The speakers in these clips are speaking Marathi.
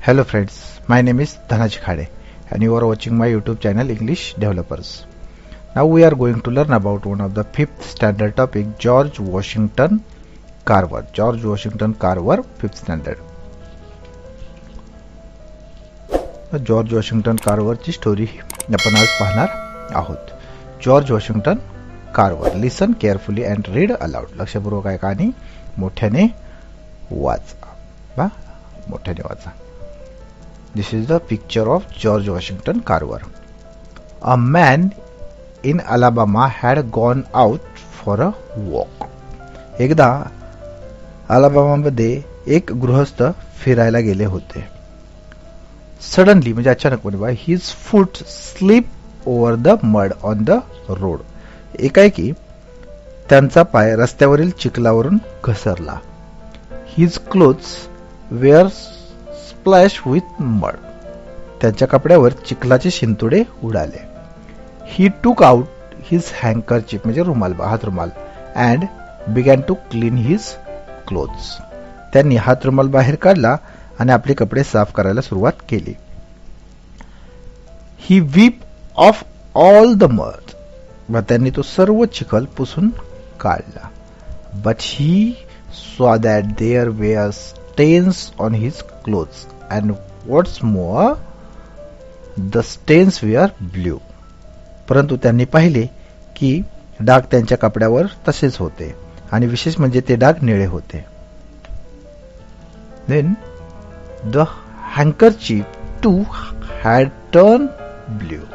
Hello friends, my name is Dhanaj Khade and you are watching my YouTube channel English Developers. Now we are going to learn about one of the 5th standard topic, George Washington Carver. George Washington Carver 5th standard. George Washington कार्वरची स्टोरी आपण आज पाहणार आहोत. George Washington Carver. Listen carefully and read aloud. लक्षपूर्वक ऐका आणि मोठ्याने वाचा. मोठ्याने वाचा. This is the picture of George Washington Carver. A man in Alabama had gone out for a walk. एकदा अलाबामामध्ये एक गृहस्थ फिरायला गेले होते. सडनली म्हणजे अचानकपणे his foot slipped over the mud on the road. एकाएकी त्यांचा पाय रस्त्यावरील चिखलावरून घसरला. His clothes were splashed with mud. त्यांच्या कपड्यावर चिखलाचे शिंतोडे उडाले. He took out his handkerchief म्हणजे रुमाल, हात रुमाल and began to clean his clothes. त्यांनी हात रुमाल बाहेर काढला आणि आपले कपडे साफ करायला सुरुवात केली. He wiped off all the mud. व त्यांनी तो सर्व चिखल पुसून काढला. But he saw that there were stains on his clothes and what's more the stains were blue. परंतु त्यांनी पाहिले की डाग त्यांच्या कपड्यावर तसेच होते आणि विशेष म्हणजे ते डाग निळे होते. Then the handkerchief too had turned blue.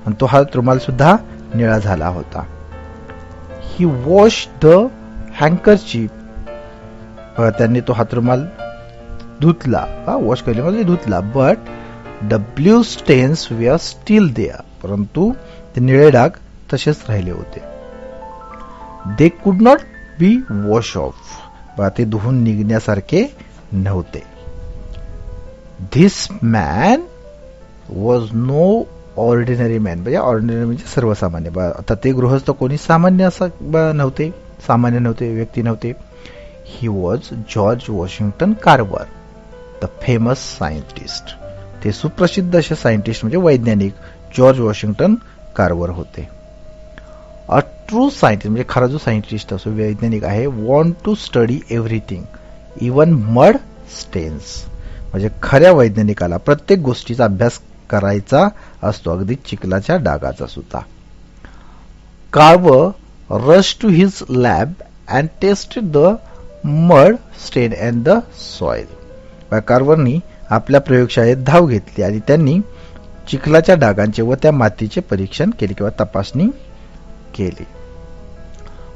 आणि तो हात रुमाल सुद्धा निळा झाला होता. He washed the handkerchief. त्यांनी तो हात रुमाल धुतला. वॉश केले म्हणजे धुतला. But the blue stains were still there. परंतु ते निळे डाग तसेच राहिले होते. They could not be washed off. ते धुवून निघण्यासारखे नव्हते. This man was no ordinary man. म्हणजे ऑर्डिनरी म्हणजे सर्वसामान्य. आता ते गृहस्थ कोणी सामान्य असं नव्हते, सामान्य नव्हते, व्यक्ती नव्हते. He was George Washington Carver, the famous scientist. ते सुप्रसिद्ध असे सायंटिस्ट म्हणजे वैज्ञानिक जॉर्ज वॉशिंग्टन कार्वर होते. अ ट्रू सायंटिस्ट म्हणजे खरा जो सायंटिस्ट असो, वैज्ञानिक आहे, want to study everything even mud stains. म्हणजे खऱ्या वैज्ञानिकाला प्रत्येक गोष्टीचा अभ्यास करायचा असतो, अगदी चिखलाच्या डागाचा सुद्धा. Carver rush to his lab and tested the mud stain and the soil. कार्वरनी आपल्या प्रयोगशाळेत धाव घेतली आणि त्यांनी चिखलाच्या डागांचे व त्या मातीचे परीक्षण केले किंवा तपासणी केली.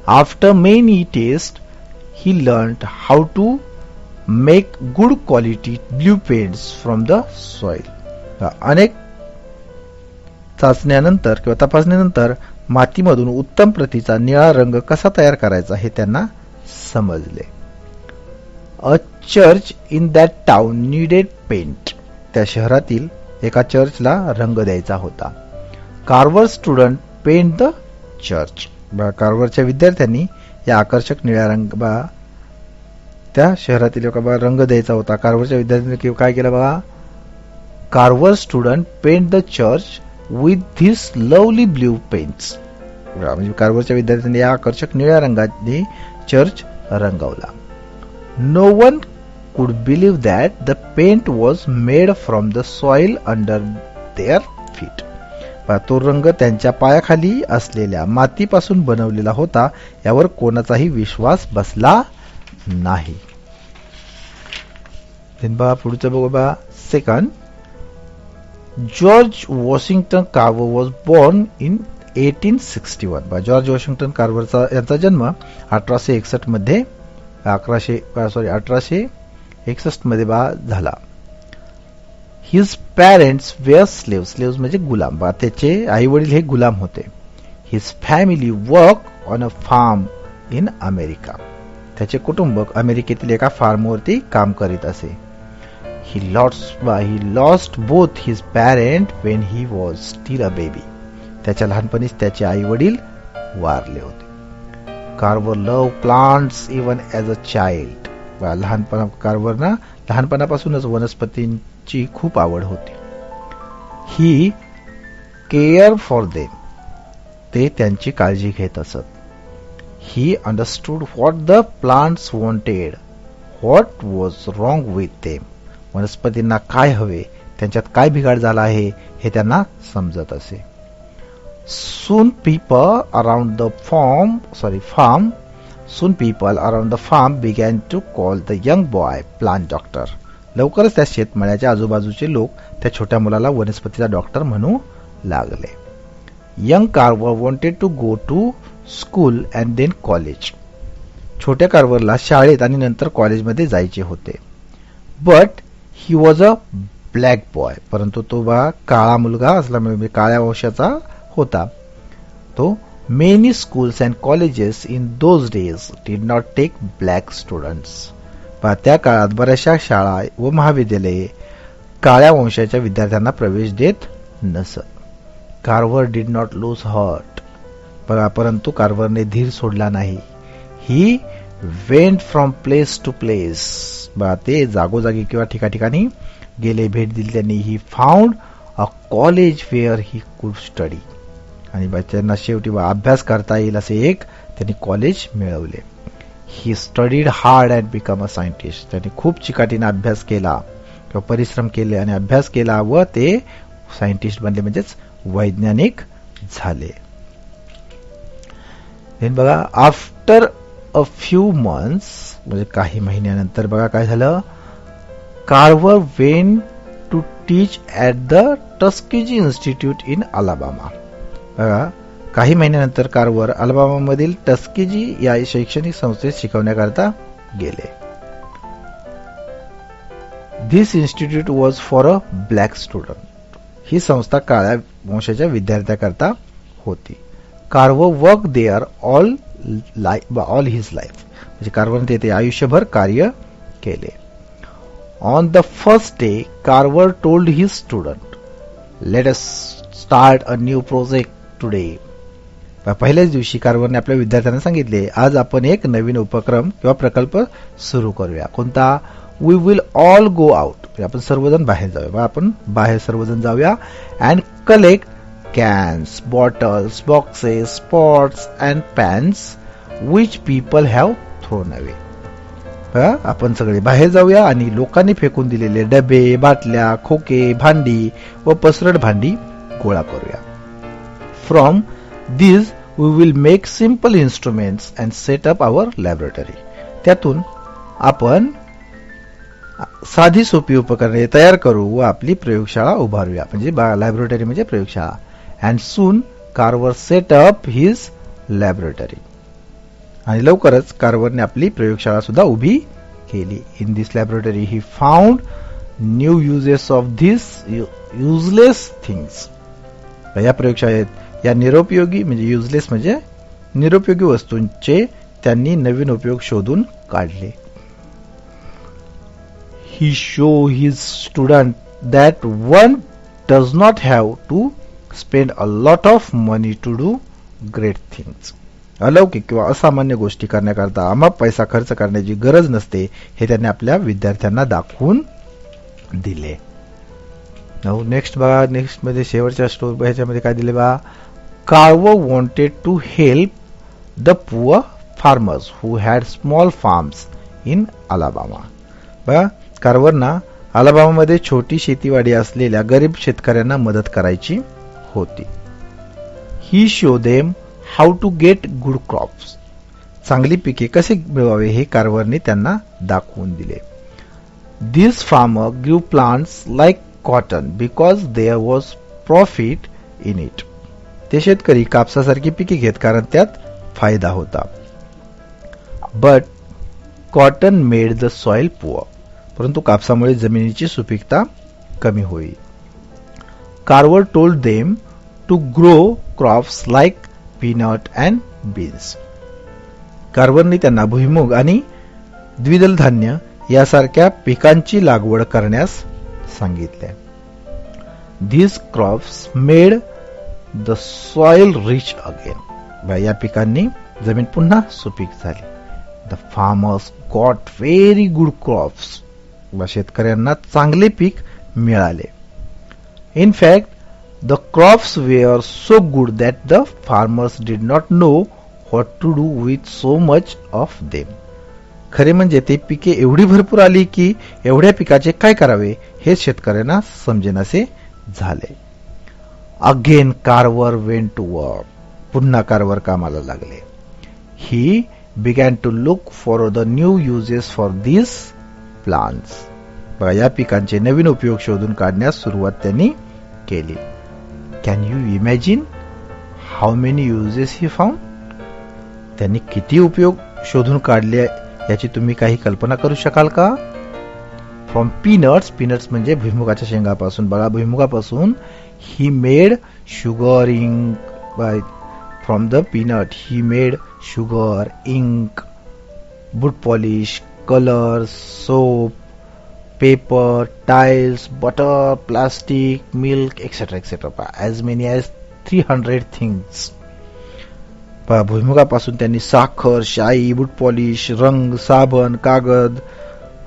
After many test he learned how to make good quality blue paints from the soil. अनेक चाचण्यानंतर किंवा तपासणीनंतर मातीमधून उत्तम प्रतीचा निळा रंग कसा तयार करायचा हे त्यांना समजले. A church in that town needed paint. त्या शहरातील एका चर्चला रंग द्यायचा होता. Carver student paint the church. कार्वरच्या विद्यार्थ्यांनी या आकर्षक निळ्या रंग त्या शहरातील एका रंग द्यायचा होता. कार्वरच्या विद्यार्थ्यांनी काय केलं बघा. Carver student paint the church with this lovely blue paints. म्हणजे कार्वरच्या विद्यार्थ्यांनी या आकर्षक निळ्या रंगाने चर्च रंगवला. No one could believe that the paint was made from the soil under their feet. तो रंग त्यांच्या पायाखाली असलेल्या मातीपासून बनवलेला होता यावर कोणाचाही विश्वास बसला नाही. पुढचं बघू बा. Second, George Washington Carver was born in 1861. George Washington कार्वरचा यांचा जन्म 1861 मध्ये 1861 मध्ये झाला. His parents were slaves. Slaves म्हणजे गुलाम. त्याचे आई वडील हे गुलाम होते. His family work on a farm in America. त्याचे कुटुंब अमेरिकेतील एका फार्मवरती काम करीत असे. He lost both his parent when he was still a baby. त्याच्या लहानपणीच त्याचे आई वडील वारले होते. Carver love plants even as a child. कार्वरना लहानपणापासूनच वनस्पतींची ची खूप आवड होती. ही केअर फॉर देम, ते त्यांची काळजी घेत असत. He understood what the plants wanted, what was wrong with them. वनस्पतींना काय हवे, त्यांच्यात काय बिघाड झाला आहे हे त्यांना समजत असे. Soon people around the farm began to call the young boy plant doctor. लवकरच त्या शेतमळ्याच्या आजूबाजूचे लोक त्या छोट्या मुलाला वनस्पतीचा डॉक्टर म्हणू लागले. Young Carver wanted to go to school and then college. छोट्या कार्वरला शाळेत आणि नंतर कॉलेजमध्ये जायचे होते. But he was a black boy. परंतु तो काळा मुलगा असल्यामुळे काळ्या वंशाचा होता. तो many schools and colleges in those days did not take black students. त्या काळात बऱ्याचशा शाळा व महाविद्यालये काळ्या वंशाच्या विद्यार्थ्यांना प्रवेश देत नसत. Carver did not lose heart. परंतु कार्व्हरने धीर सोडला नाही. He went from place to place. ते जागोजागी किंवा ठिकाणी गेले, भेट दिली त्यांनी. He found a college where he could study. आणि त्यांना शेवटी अभ्यास करता येईल असे एक त्यांनी कॉलेज मिळवले. He studied hard and become a scientist. त्यांनी खूप चिकाटीने अभ्यास केला किंवा परिश्रम केले आणि अभ्यास केला व ते सायंटिस्ट बनले, म्हणजेच वैज्ञानिक झाले. बघा, आफ्टर अ फ्यू मंथ्स, म्हणजे काही महिन्यानंतर बघा काय झालं. Carver went to teach at the Tuskegee Institute in Alabama. बघा, काही महिन्यानंतर कार्व्हर अलाबामामधील टस्केजी या शैक्षणिक संस्थेत शिकवण्याकरता गेले. This institute was for a black student. ही संस्था काळ्या वंशाच्या विद्यार्थ्याकरता होती. Carver work there all his life. म्हणजे कार्व्हरने तेथे आयुष्यभर कार्य केले. On the first day Carver told his student, let us start a new project today. पहिल्याच दिवशी कार्व्हरने आपल्या विद्यार्थ्यांना सांगितले, आज आपण एक नवीन उपक्रम किंवा प्रकल्प सुरू करूया. कोणता? We will all go out. आपण सर्वजण बाहेर जाऊया. आपण बाहेर सर्वजण जाऊया. And collect cans, bottles, boxes, pots and pans which people have thrown away. आपण सगळे बाहेर जाऊया आणि लोकांनी फेकून दिलेले डबे, बाटल्या, खोके, भांडी व पसरट भांडी गोळा करूया. From these we will make simple instruments and set up our laboratory. त्यातून आपण साधी सोपी उपकरणे तयार करू व आपली प्रयोगशाळा उभारूया. म्हणजे लॅबोरेटरी म्हणजे प्रयोगशाळा. And soon Carver set up his laboratory. आणि लवकरच कार्व्हरने आपली प्रयोगशाळा सुद्धा उभी केली. In this laboratory he found new uses of these useless things. या प्रयोगशाळेत या निरुपयोगी म्हणजे युजलेस म्हणजे निरुपयोगी वस्तूंचे त्यांनी नवीन उपयोग शोधून काढले. He showed his student that one does not have to spend a lot of money to do great things. अलौकिक किंवा असामान्य गोष्टी करण्याकरता अमाप पैसा खर्च करण्याची गरज नसते हे त्यांनी आपल्या विद्यार्थ्यांना दाखवून दिले. नेक्स्ट बघा, नेक्स्ट मध्ये शेवटच्या स्टोरी ह्याच्यामध्ये काय दिले बघा. Carver wanted to help the poor farmers who had small farms in Alabama. बघा, कार्व्हरना अलाबामामध्ये छोटी शेतीवाडी असलेल्या गरीब शेतकऱ्यांना मदत करायची होती. He show them how to get good crops. चांगली पिके कसे मिळवावे हे कार्व्हरने त्यांना दाखवून दिले. This farmer grew plants like cotton because there was profit in it. ते शेतकरी कापसासारखी पिके घेत कारण त्यात फायदा होता. But cotton made the soil poor. परंतु कापसामुळे जमिनीची सुपीकता कमी होईल. Carver told them to grow crops like peanut and beans. कार्व्हरने त्यांना भुईमूग आणि द्विदल धान्य यासारख्या पिकांची लागवड करण्यास सांगितले. This crops made the soil rich again. या पिकांनी जमीन पुन्हा सुपीक झाली. The farmers got very good crops. शेतकऱ्यांना चांगले पीक मिळाले. In fact the crops were so good that the farmers did not know what to do with so much of them. खरे म्हणजे ते पिके एवढी भरपूर आली की एवढ्या पिकाचे काय करावे हे शेतकऱ्यांना समजेनासे झाले. Again Carver went to work. पुन्हा कार्वर कामाला लागले. ही began to look for the new uses for these plants. बघा या पिकांचे नवीन उपयोग शोधून काढण्यास सुरुवात त्यांनी केली. Can you imagine how many uses he found. त्यांनी किती उपयोग शोधून काढले याची तुम्ही काही कल्पना करू शकाल का? From peanuts. पीनट्स म्हणजे भुईमुगाच्या शेंगापासून. बघा भुईमुगापासून he made sugar ink. From the peanut, he made sugar, ink, boot polish, colors, soap, paper, tiles, butter, plastic, milk, etc. etc. As many as 300 things. भुईमुगापासून त्यांनी साखर, शाई, बूट पॉलिश, रंग, साबण, कागद,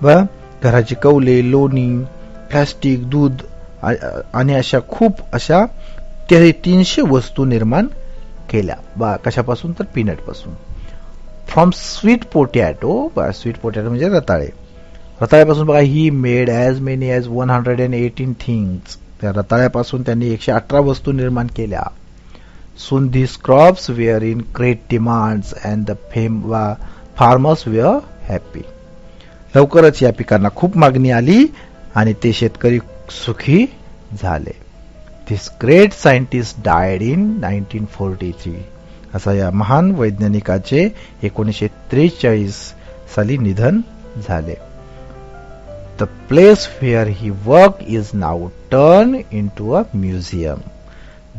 घराची कौले, लोणी, प्लास्टिक, दूध आणि अशा खूप अशा 300 वस्तू निर्माण केल्या. कशापासून तर पीनट पासून. From sweet potato. Sweet potato म्हणजे रताळे. रताळ्यापासून बघा he made as many as 118 things. त्या रताळ्यापासून त्यांनी 118 वस्तू निर्माण केल्या. Soon these crops were in great demands and the farmers were happy. लवकरच या पिकांना खूप मागणी आली आणि ते शेतकरी सुखी झाले. This great scientist died in 1943. असा या महान वैज्ञानिकाचे 1943 साली निधन झाले. The place where he worked is now turned into a museum.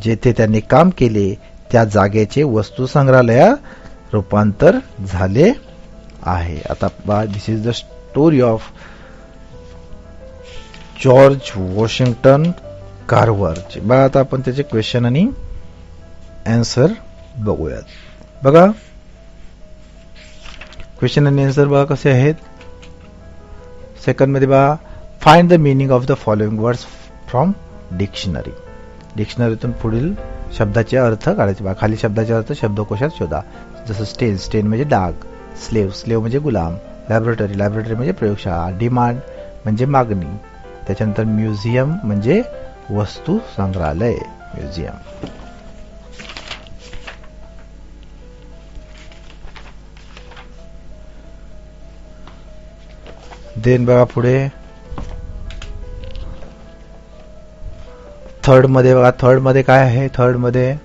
जेथे त्यांनी काम केले त्या जागेचे वस्तू संग्रहालयात रूपांतर झाले आहे. आता this is the story of George Washington Carver. बघा आता आपण त्याचे क्वेश्चन आणि आन्सर बघूयात. बघा क्वेश्चन आणि आन्सर बघा कसे आहेत. सेकंड मध्ये बघा find the meaning of the following words from dictionary. डिक्शनरीतून पुढील शब्दाचे अर्थ काढायचे. बघा खाली शब्दाचे अर्थ शब्दकोशात शोधा. जसं स्टेन. स्टेन म्हणजे डाग. स्लेव. स्लेव म्हणजे गुलाम. लॅबोरेटरी. लॅबोरेटरी म्हणजे प्रयोगशाळा. डिमांड म्हणजे मागणी. त्याच्यानंतर म्युझियम म्हणजे वस्तू संग्रहालय. म्युझियम. देन बघा पुढे थर्ड मध्ये बघा. थर्ड मध्ये काय आहे. थर्ड मध्ये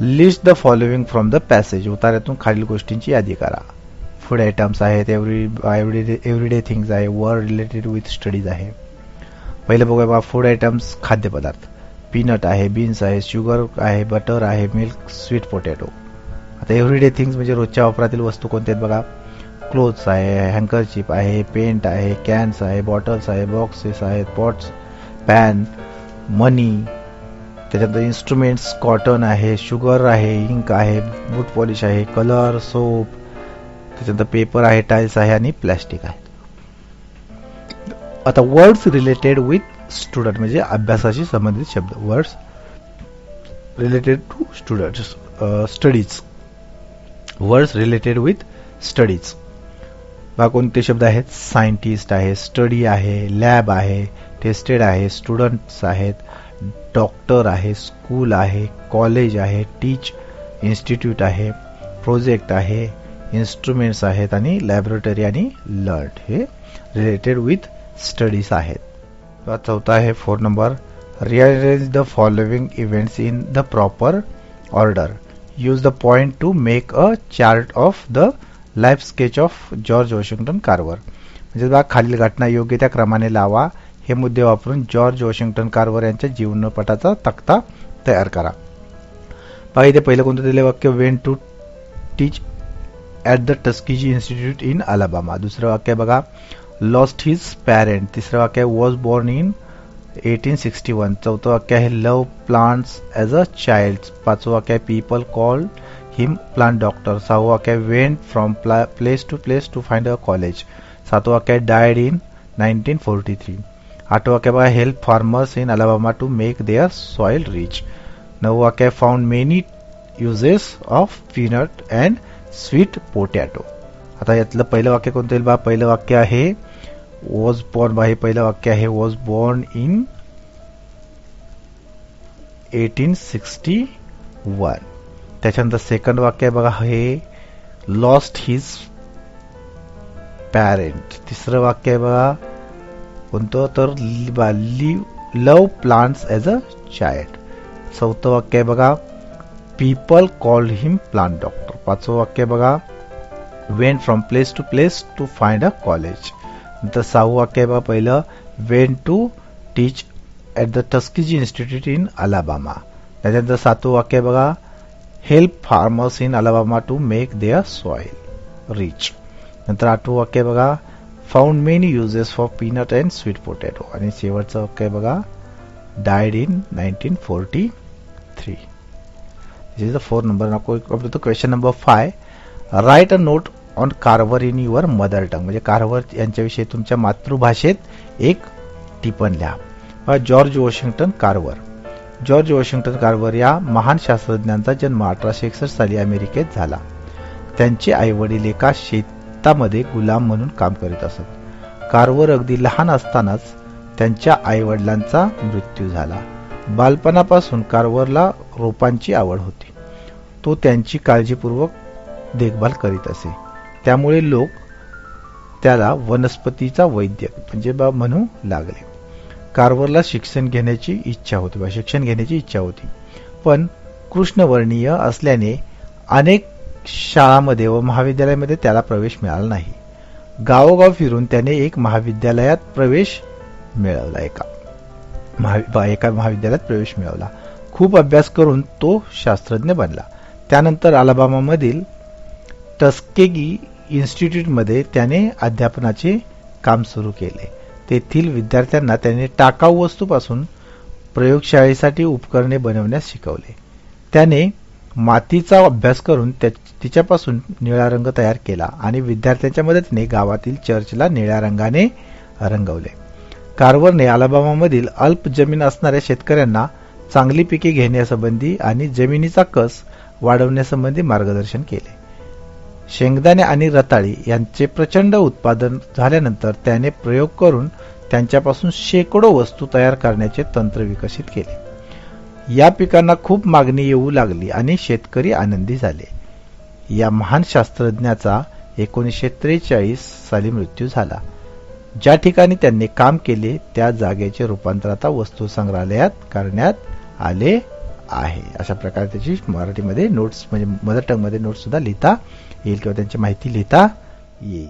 list the following from the passage. उतार्यातून खालील गोष्टींची यादी करा. फूड आयटम्स आहेत. एव्हरीडे थिंग्स आहे. वर्ड रिलेटेड विथ स्टडीज आहे. पहिले बघूया बघा फूड आयटम्स खाद्यपदार्थ. पीनट आहे. बीन्स आहे. शुगर आहे. बटर आहे. मिल्क. Sweet potato. आता एव्हरीडे थिंग्स म्हणजे रोजच्या वापरातील वस्तू कोणत्या आहेत बघा. क्लोथ्स आहे. हँकरचिप आहे. पेंट आहे. कॅन्स आहे. बॉटल्स आहे. बॉक्सेस आहेत. पॉट्स, पॅन, मनी. त्याच्यानंतर इन्स्ट्रुमेंट्स कॉटन आहे. शुगर आहे. इंक आहे. बूट पॉलिश आहे. Colour, soap. त्याच्यानंतर पेपर आहे. टाईल्स आहे आणि प्लॅस्टिक आहे. आता वर्ड्स रिलेटेड विथ स्टुडंट म्हणजे अभ्यासाशी संबंधित शब्द. Words related to students. Studies. Words related with studies. बघा कोणते शब्द आहेत. सायंटिस्ट आहे. स्टडी आहे. लॅब आहे. टेस्टेड आहे. स्टुडंट्स आहेत. डॉक्टर आहे. स्कूल आहे. कॉलेज आहे. टीच. इन्स्टिट्यूट आहे. प्रोजेक्ट आहे. इन्स्ट्रुमेंट्स आहेत आणि लॅबोरेटरी आणि लर्न हे रिलेटेड विथ स्टडीज आहेत. चौथा आहे 4 number. Rearrange the following events in the proper order. Use the point two make a chart of the life sketch of George Washington Carver. म्हणजे बघा खालील घटना योग्य त्या क्रमाने लावा. हे मुद्दे वापरून जॉर्ज वॉशिंग्टन कार्वर यांच्या जीवनपटाचा तक्ता तयार करा. बघा इथे पहिलं कोणतं दिले वाक्य. Went to teach at the Tuskegee Institute in Alabama. दुसरं वाक्य बघा लॉस्ट हिज पॅरेंट. तिसरं वाक्य वॉज बॉर्न इन 1861. चौथं वाक्य आहे love plants as a child. पाचवं वाक्य आहे people call him plant doctor. सहावं वाक्य आहे went from place to find a college. सातवं वाक्य आहे डायड इन 1943. 8वं वाक्य बघा, help farmers in Alabama to make their soil rich. 9वं वाक्य, found many uses of peanut and sweet potato. आता यातलं पहिलं वाक्य कोणतं येईल बा? पहिलं वाक्य आहे वॉज बॉर्न बा, हे पहिलं वाक्य आहे वॉज बॉर्न इन 1861. त्याच्यानंतर सेकंड वाक्य आहे बघा, हे लॉस्ट हिज पॅरेंट. तिसरं वाक्य आहे बघा कोणतं, तर love plants as a child. चौथं वाक्य आहे बघा, people called him plant doctor. पाचवं वाक्य बघा, went from place to place to find a college. नंतर सहावं वाक्य आहे बघा, पहिलं went to teach at the Tuskegee Institute in Alabama. त्याच्यानंतर सातवं वाक्य आहे बघा, help farmers in Alabama to make their soil rich. नंतर आठवं वाक्य आहे बघा, found many uses for peanut and sweet potato. आणि शेवटचं वाक्य आहे बघा, died in 1943. This is the 4 number. Now come to the question number 5. Write a note on Carver in your mother tongue. म्हणजे कार्व्हर यांच्याविषयी तुमच्या मातृभाषेत एक टिप्पणी लिहा. George Washington Carver. George Washington Carver या महान शास्त्रज्ञांचा जन्म 1861 साली अमेरिकेत झाला. त्यांचे आई वडील एका शेतामध्ये गुलाम म्हणून काम करीत असत. कार्व्हर अगदी लहान असतानाच त्यांच्या आई वडिलांचा मृत्यू झाला. बालपणापासून कार्व्हरला रोपांची आवड होती. तो त्यांची काळजीपूर्वक देखभाल करीत असे. त्यामुळे लोक त्याला वनस्पतीचा वैद्य म्हणजे म्हणू लागले. कार्व्हरला शिक्षण घेण्याची इच्छा होती, पण कृष्णवर्णीय असल्याने अनेक शाळांमध्ये व महाविद्यालयामध्ये त्याला प्रवेश मिळाला नाही. गावोगाव फिरून त्याने एक महाविद्यालयात प्रवेश मिळवला. एका महाविद्यालयात प्रवेश मिळवला. खूप अभ्यास करून तो शास्त्रज्ञ बनला. त्यानंतर अलाबामामधील टस्केगी इन्स्टिट्यूटमध्ये त्याने अध्यापनाचे काम सुरू केले. तेथील विद्यार्थ्यांना त्याने टाकाऊ वस्तूपासून प्रयोगशाळेसाठी उपकरणे बनवण्यास शिकवले. त्याने मातीचा अभ्यास करून तिच्यापासून निळा रंग तयार केला आणि विद्यार्थ्यांच्या मदतीने गावातील चर्चला निळ्या रंगाने रंगवले. कार्व्हरने अलाबामामधील अल्प जमीन असणाऱ्या शेतकऱ्यांना चांगली पिके घेण्यासंबंधी आणि जमिनीचा कस वाढवण्यासंबंधी मार्गदर्शन केले. शेंगदाणे आणि रताळी यांचे प्रचंड उत्पादन झाल्यानंतर त्याने प्रयोग करून त्यांच्यापासून शेकडो वस्तू तयार करण्याचे तंत्र विकसित केले. या पिकांना खूप मागणी येऊ लागली आणि शेतकरी आनंदी झाले. या महान शास्त्रज्ञाचा 1943 साली मृत्यू झाला. ज्या ठिकाणी त्यांनी काम केले त्या जागेचे रूपांतर आता वस्तू संग्रहालयात करण्यात आले आहे. अशा प्रकारे त्याची मराठीमध्ये नोट्स म्हणजे मदर टंग मध्ये नोट्स सुद्धा लिहिता येईल किंवा त्यांची माहिती लिहिता येईल.